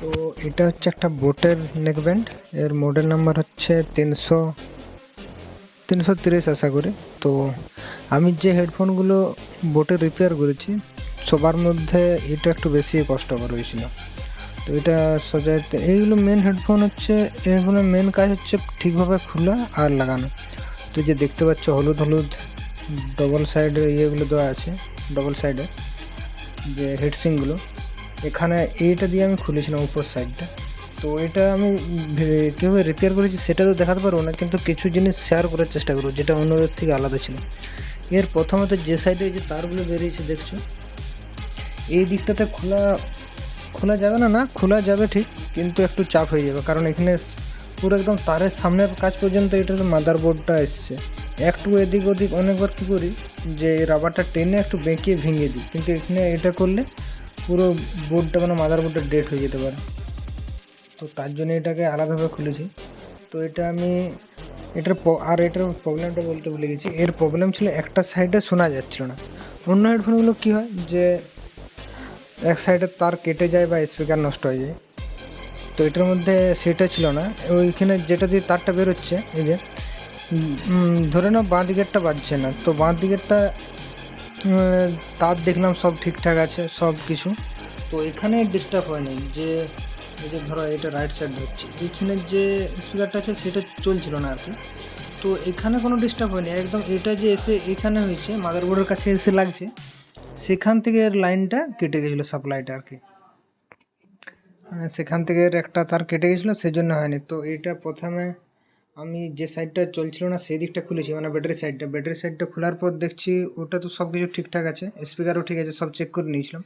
তো এটা হচ্ছে একটা বোটের নেকব্যান্ড, এর মডেল নাম্বার হচ্ছে 330 আশা করি। তো আমি যে হেডফোনগুলো বোটে রিপেয়ার করেছি সবার মধ্যে এটা একটু বেশি কষ্টকর হয়েছিল। তো এটা সজাইতে এইগুলো মেন হেডফোন হচ্ছে, এগুলো মেন কাজ হচ্ছে ঠিকভাবে খোলা আর লাগানো। তো যে দেখতে পাচ্ছ হলুদ হলুদ ডবল সাইডের ইয়েগুলো দেওয়া আছে, ডবল সাইডে যে হেডসিংগুলো, এখানে এইটা দিয়ে আমি খুলেছিলাম উপর সাইডটা। তো এটা আমি কীভাবে রিপেয়ার করেছি সেটা তো দেখাতে পারবো না, কিন্তু কিছু জিনিস শেয়ার করার চেষ্টা করবো যেটা অন্যদের থেকে আলাদা ছিল। এর প্রথমত যে সাইডে যে তারগুলো বেরিয়েছে দেখছো, এই দিকটাতে খোলা যাবে না, খোলা যাবে ঠিক, কিন্তু একটু চাপ হয়ে যাবে, কারণ এখানে পুরো একদম তারের সামনের কাজ পর্যন্ত এটার মাদার বোর্ডটা এসছে। একটু এদিক ওদিক অনেকবার কী করি যে রাবারটা টেনে একটু বেঁকিয়ে ভেঙে দিই, কিন্তু এখানে এটা করলে পুরো বোর্ডটা মানে মাদার বোর্ডটা ডেট হয়ে যেতে পারে। তো তার জন্য এটাকে আলাদাভাবে খুলেছি। তো এটা আমি এটার প্রবলেমটা বলতে ভুলে গেছি। এর প্রবলেম ছিল একটা সাইডে শোনা যাচ্ছিল না। অন্য হেডফোনগুলো কী হয় যে এক সাইডে তার কেটে যায় বা স্পিকার নষ্ট হয়ে যায়, তো এটার মধ্যে সেটা ছিল না। ওইখানে যেটা দিয়ে তারটা বেরোচ্ছে, এই যে ধরে নাও বাঁ দিকেরটা বাজছে না, তো বাঁ দিকেরটা তার দেখলাম সব ঠিকঠাক আছে সব কিছু। তো এখানে ডিস্টার্ব হয় নাই, যে এই যে ধরো এটা রাইট সাইড ধরছি, এইখানে যে স্পিকারটা আছে সেটা চলছিল না আর কি। তো এখানে কোনো ডিস্টার্ব হয়নি একদম। এটা যে এসে এখানে হয়েছে মাদারবোর্ডের কাছে এসে লাগছে, সেখান থেকে এর লাইনটা কেটে গেছিলো, সাপ্লাইটা আর কি, সেখান থেকে এর একটা তার কেটে গেছিলো, সেজন্য হয়নি। তো এটা প্রথমে আমি যে সাইডটা চলছিল না সেই দিকটা খুলেছি, মানে ব্যাটারি সাইডটা খোলার পর দেখছি ওটা তো সব কিছু ঠিকঠাক আছে, স্পিকারও ঠিক আছে, সব চেক করে নিয়েছিলাম।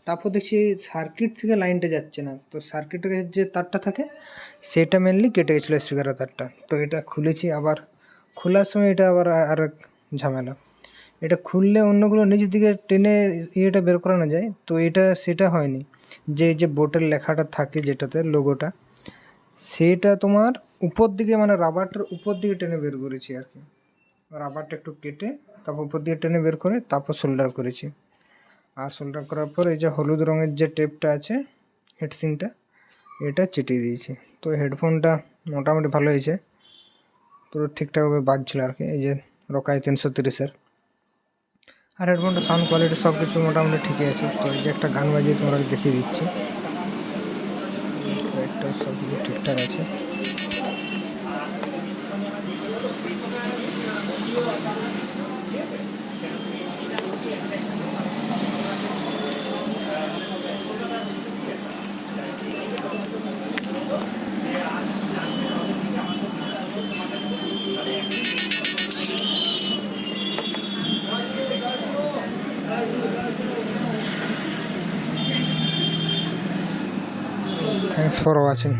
তারপর দেখছি সার্কিট থেকে লাইনটা যাচ্ছে না, তো সার্কিটের যে তারটা থাকে সেটা মেনলি কেটে গেছিলো, স্পিকারের তারটা। তো এটা খুলেছি, আবার খোলার সময় এটা আবার আর এক ঝামেলা, এটা খুললে অন্যগুলো নিচ দিকে টেনে ইয়েটা বের করানো যায়, তো এটা সেটা হয়নি। যে বোটের লেখাটা থাকে যেটাতে লোগোটা, সেটা তোমার উপর দিকে মানে রাবারটার উপর দিকে টেনে বের করেছি আর কি। রাবারটা একটু কেটে তারপর উপর দিকে টেনে বের করে তারপর সোল্ডার করেছি। আর সোল্ডার করার পর এই যে হলুদ রঙের যে টেপটা আছে হেডসিংটা, এটা চিটিয়ে দিয়েছি। তো হেডফোনটা মোটামুটি ভালো হয়েছে, পুরো ঠিকঠাকভাবে বাজছিল আর কি, এই যে রকাই 330-এর। আর হেডফোনটা সাউন্ড কোয়ালিটি সব কিছু মোটামুটি ঠিকই আছে। তো এই যে একটা গান বাজিয়ে তোমরা দেখিয়ে দিচ্ছি, একটা সব কিছু ঠিকঠাক আছে। Thanks for watching.